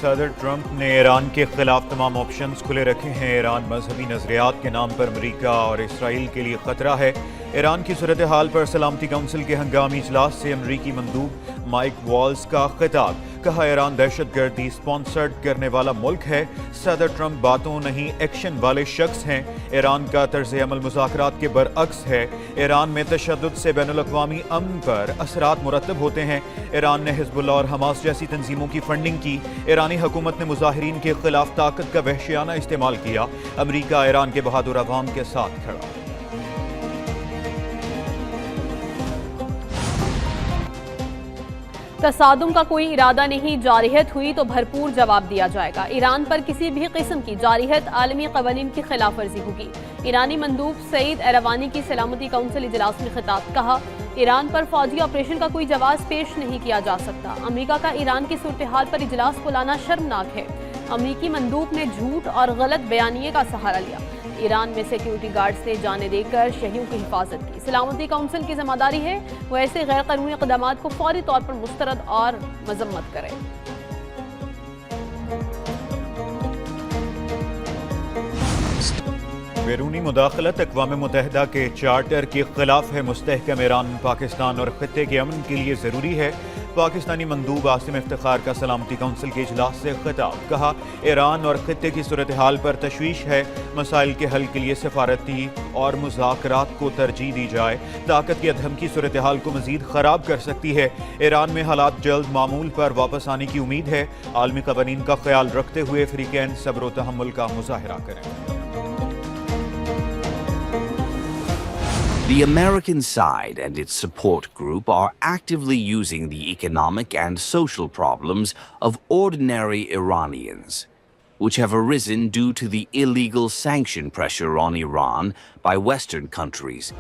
صدر ٹرمپ نے ایران کے خلاف تمام آپشنز کھلے رکھے ہیں۔ ایران مذہبی نظریات کے نام پر امریکہ اور اسرائیل کے لیے خطرہ ہے۔ ایران کی صورتحال پر سلامتی کونسل کے ہنگامی اجلاس سے امریکی مندوب مائک والز کا خطاب، کہا ایران دہشت گردی سپانسرڈ کرنے والا ملک ہے۔ صدر ٹرمپ باتوں نہیں ایکشن والے شخص ہیں۔ ایران کا طرز عمل مذاکرات کے برعکس ہے۔ ایران میں تشدد سے بین الاقوامی امن پر اثرات مرتب ہوتے ہیں۔ ایران نے حزب اللہ اور حماس جیسی تنظیموں کی فنڈنگ کی۔ ایرانی حکومت نے مظاہرین کے خلاف طاقت کا وحشیانہ استعمال کیا۔ امریکہ ایران کے بہادر عوام کے ساتھ کھڑا۔ تصادم کا کوئی ارادہ نہیں، جارحیت ہوئی تو بھرپور جواب دیا جائے گا۔ ایران پر کسی بھی قسم کی جارحیت عالمی قوانین کی خلاف ورزی ہوگی۔ ایرانی مندوب سعید ایروانی کی سلامتی کونسل اجلاس میں خطاب، کہا ایران پر فوجی آپریشن کا کوئی جواز پیش نہیں کیا جا سکتا۔ امریکہ کا ایران کی صورتحال پر اجلاس بلانا شرمناک ہے۔ امریکی مندوب نے جھوٹ اور غلط بیانیے کا سہارا لیا۔ ایران میں سیکیورٹی گارڈز نے جانیں دے کر شہریوں کی حفاظت کی۔ سلامتی کونسل کی ذمہ داری ہے وہ ایسے غیر قانونی اقدامات کو فوری طور پر مسترد اور مذمت کرے۔ بیرونی مداخلت اقوام متحدہ کے چارٹر کے خلاف ہے۔ مستحکم ایران پاکستان اور خطے کے امن کے لیے ضروری ہے۔ پاکستانی مندوب عاصم افتخار کا سلامتی کونسل کے اجلاس سے خطاب، کہا ایران اور خطے کی صورتحال پر تشویش ہے۔ مسائل کے حل کے لیے سفارتی اور مذاکرات کو ترجیح دی جائے۔ طاقت کی عدم کی صورتحال کو مزید خراب کر سکتی ہے۔ ایران میں حالات جلد معمول پر واپس آنے کی امید ہے۔ عالمی قوانین کا خیال رکھتے ہوئے فریقین صبر و تحمل کا مظاہرہ کریں۔ The American side and its support group are actively using the economic and social problems of ordinary Iranians, which have arisen due to the illegal sanction pressure on Iran by Western countries.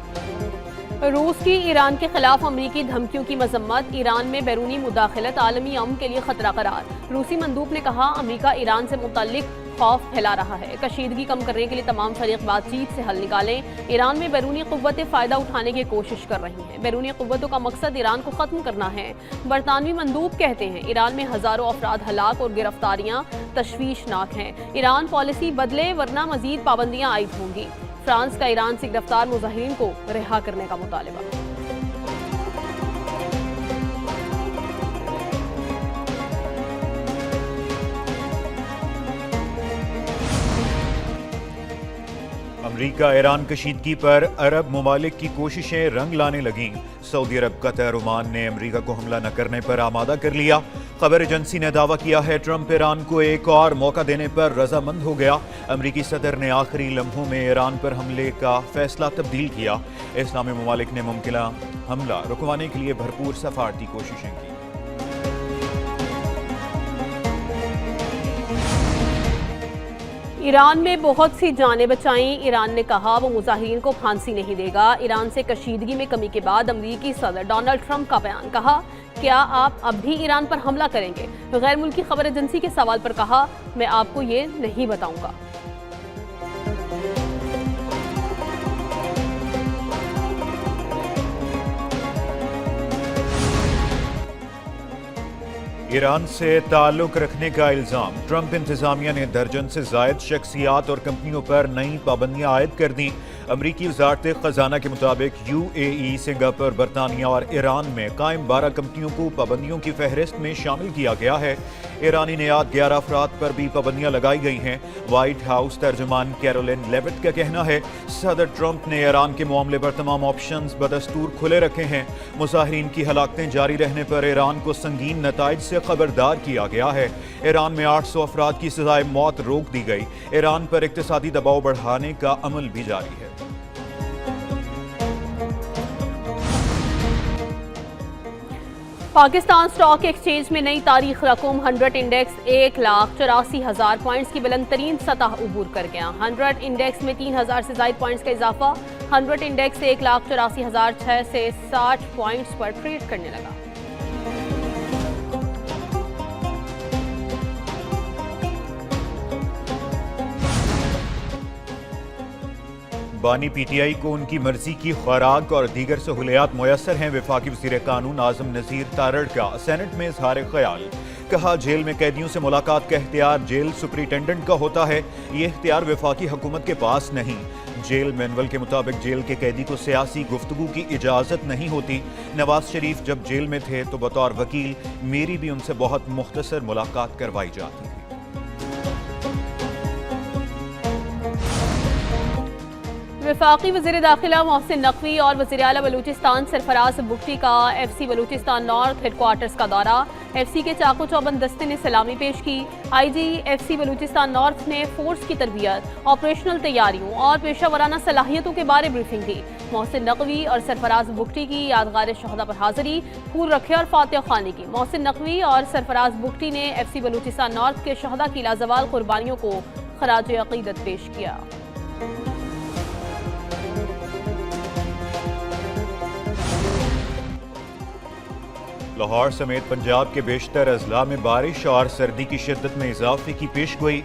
روس کی ایران کے خلاف امریکی دھمکیوں کی مذمت، ایران میں بیرونی مداخلت عالمی امن کے لیے خطرہ قرار۔ روسی مندوب نے کہا امریکہ ایران سے متعلق خوف پھیلا رہا ہے۔ کشیدگی کم کرنے کے لیے تمام فریق بات چیت سے حل نکالیں۔ ایران میں بیرونی قوتیں فائدہ اٹھانے کی کوشش کر رہی ہیں۔ بیرونی قوتوں کا مقصد ایران کو ختم کرنا ہے۔ برطانوی مندوب کہتے ہیں ایران میں ہزاروں افراد ہلاک اور گرفتاریاں تشویشناک ہیں۔ ایران پالیسی بدلے ورنہ مزید پابندیاں عائد ہوں گی۔ فرانس کا ایران سے گرفتار مظاہرین کو رہا کرنے کا مطالبہ۔ امریکہ ایران کشیدگی پر عرب ممالک کی کوششیں رنگ لانے لگیں۔ سعودی عرب، قطر، عمان نے امریکہ کو حملہ نہ کرنے پر آمادہ کر لیا۔ خبر ایجنسی نے دعویٰ کیا ہے ٹرمپ ایران کو ایک اور موقع دینے پر رضامند ہو گیا۔ امریکی صدر نے آخری لمحوں میں ایران پر حملے کا فیصلہ تبدیل کیا۔ اسلامی ممالک نے ممکنہ حملہ رکوانے کے لیے بھرپور سفارتی کوششیں کی۔ ایران میں بہت سی جانیں بچائیں، ایران نے کہا وہ مظاہرین کو پھانسی نہیں دے گا۔ ایران سے کشیدگی میں کمی کے بعد امریکی صدر ڈونلڈ ٹرمپ کا بیان، کہا کیا آپ اب بھی ایران پر حملہ کریں گے؟ غیر ملکی خبر ایجنسی کے سوال پر کہا میں آپ کو یہ نہیں بتاؤں گا۔ ایران سے تعلق رکھنے کا الزام، ٹرمپ انتظامیہ نے درجن سے زائد شخصیات اور کمپنیوں پر نئی پابندیاں عائد کر دیں۔ امریکی وزارت خزانہ کے مطابق UAE، سنگاپور، برطانیہ اور ایران میں قائم 12 کمپنیوں کو پابندیوں کی فہرست میں شامل کیا گیا ہے۔ ایرانی نیاد 11 افراد پر بھی پابندیاں لگائی گئی ہیں۔ وائٹ ہاؤس ترجمان کیرولین لیوٹ کا کہنا ہے صدر ٹرمپ نے ایران کے معاملے پر تمام آپشنز بدستور کھلے رکھے ہیں۔ مظاہرین کی ہلاکتیں جاری رہنے پر ایران کو سنگین نتائج سے خبردار کیا گیا ہے۔ ایران میں 800 افراد کی سزائے موت روک دی گئی۔ ایران پر اقتصادی دباؤ بڑھانے کا عمل بھی جاری ہے۔ پاکستان سٹاک ایکسچینج میں نئی تاریخ رقم 100 انڈیکس 1,84,000 پوائنٹس کی بلند ترین سطح عبور کر گیا۔ 100 انڈیکس میں 3,000 سے زائد پوائنٹس کا اضافہ۔ 100 انڈیکس 1,84,006 سے 60 پوائنٹس پر ٹریڈ کرنے لگا۔ بانی پی ٹی آئی کو ان کی مرضی کی خوراک اور دیگر سہولیات میسر ہیں۔ وفاقی وزیر قانون اعظم نذیر تارڑ کا سینٹ میں اظہار خیال۔ کہا جیل میں قیدیوں سے ملاقات کا اختیار جیل سپرنٹینڈنٹ کا ہوتا ہے، یہ اختیار وفاقی حکومت کے پاس نہیں۔ جیل مینول کے مطابق جیل کے قیدی کو سیاسی گفتگو کی اجازت نہیں ہوتی۔ نواز شریف جب جیل میں تھے تو بطور وکیل میری بھی ان سے بہت مختصر ملاقات کروائی جاتی تھی۔ وفاقی وزیر داخلہ محسن نقوی اور وزیر اعلیٰ بلوچستان سرفراز بگٹی کا F C Balochistan north headquarters کا دورہ۔ ایف سی کے چاقو چوبند دستے نے سلامی پیش کی۔ آئی جی ایف سی بلوچستان نارتھ نے فورس کی تربیت، آپریشنل تیاریوں اور پیشہ ورانہ صلاحیتوں کے بارے بریفنگ دی۔ محسن نقوی اور سرفراز بگٹی کی یادگار شہداء پر حاضری، پھول رکھے اور فاتحہ خوانی کی۔ محسن نقوی اور سرفراز بگٹی نے ایف سی بلوچستان نارتھ کے شہداء کی لازوال قربانیوں کو خراج عقیدت پیش کیا۔ لاہور سمیت پنجاب کے بیشتر اضلاع میں بارش اور سردی کی شدت میں اضافے کی پیش گوئی۔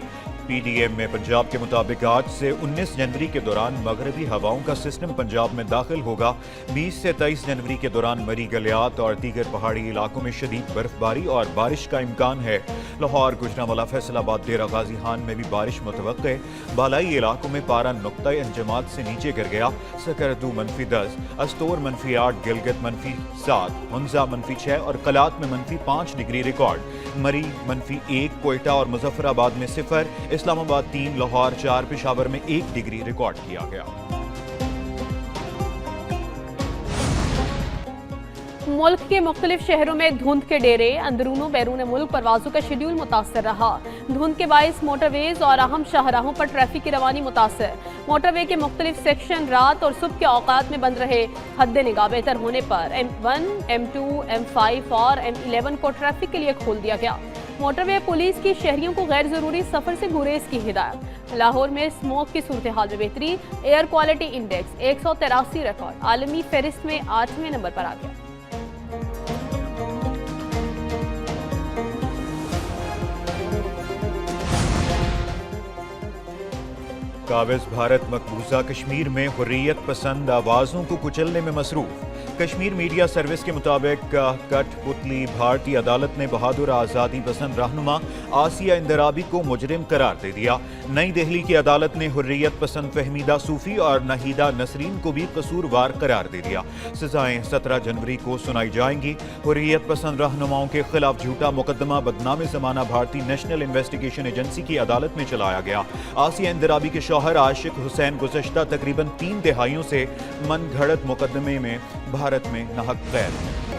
پی ڈی ایم میں پنجاب کے مطابق آج سے 19 جنوری کے دوران مغربی ہواؤں کا سسٹم پنجاب میں داخل ہوگا۔ 20 سے 23 جنوری کے دوران مری گلیات اور دیگر پہاڑی علاقوں میں شدید برف باری اور بارش کا امکان ہے۔ لاہور، گوجرانوالہ، فیصل آباد، ڈیرہ غازی خان میں بھی بارش متوقع۔ بالائی علاقوں میں پارہ نقطۂ انجماد سے نیچے گر گیا۔ سکردو -10، استور -8، گلگت -7، ہنزا -6 اور قلات میں -5 ڈگری ریکارڈ۔ مری -1، کوئٹہ اور مظفر آباد میں 0، اسلام آباد 3، لاہور 4، پشاور میں 1 ڈگری ریکارڈ کیا گیا۔ ملک کے مختلف شہروں میں دھند کے ڈیرے، اندرون و بیرون ملک پروازوں کا شیڈول متاثر رہا۔ دھند کے باعث موٹر ویز اور اہم شاہراہوں پر ٹریفک کی روانی متاثر۔ موٹر وے کے مختلف سیکشن رات اور صبح کے اوقات میں بند رہے۔ حد نگاہ بہتر ہونے پر M1، M2، M5 اور M11 کو ٹریفک کے لیے کھول دیا گیا۔ موٹر وے پولیس کی شہریوں کو غیر ضروری سفر سے گریز کی ہدایت۔ لاہور میں اسموک کی صورتحال میں بہتری، ایئر کوالٹی انڈیکس 183 ریکارڈ، عالمی فہرست میں 8ویں نمبر پر آ گیا۔ قابض بھارت مقبوضہ کشمیر میں حریت پسند آوازوں کو کچلنے میں مصروف۔ کشمیر میڈیا سروس کے مطابق کٹ پتلی بھارتی عدالت نے بہادر آزادی پسند رہنما آسیہ اندرابی کو مجرم قرار دے دیا۔ نئی دہلی کی عدالت نے حریت پسند فہمیدہ صوفی اور نہیدہ نسرین کو بھی قصوروار قرار دے دیا۔ سزائیں 17 جنوری کو سنائی جائیں گی۔ حریت پسند رہنماؤں کے خلاف جھوٹا مقدمہ بدنام زمانہ بھارتی نیشنل انویسٹیگیشن ایجنسی کی عدالت میں چلایا گیا۔ آسیہ اندرابی کے شوہر عاشق حسین گزشتہ تقریباً 3 دہائیوں سے من گھڑت مقدمے میں بھارت میں ناحق قید۔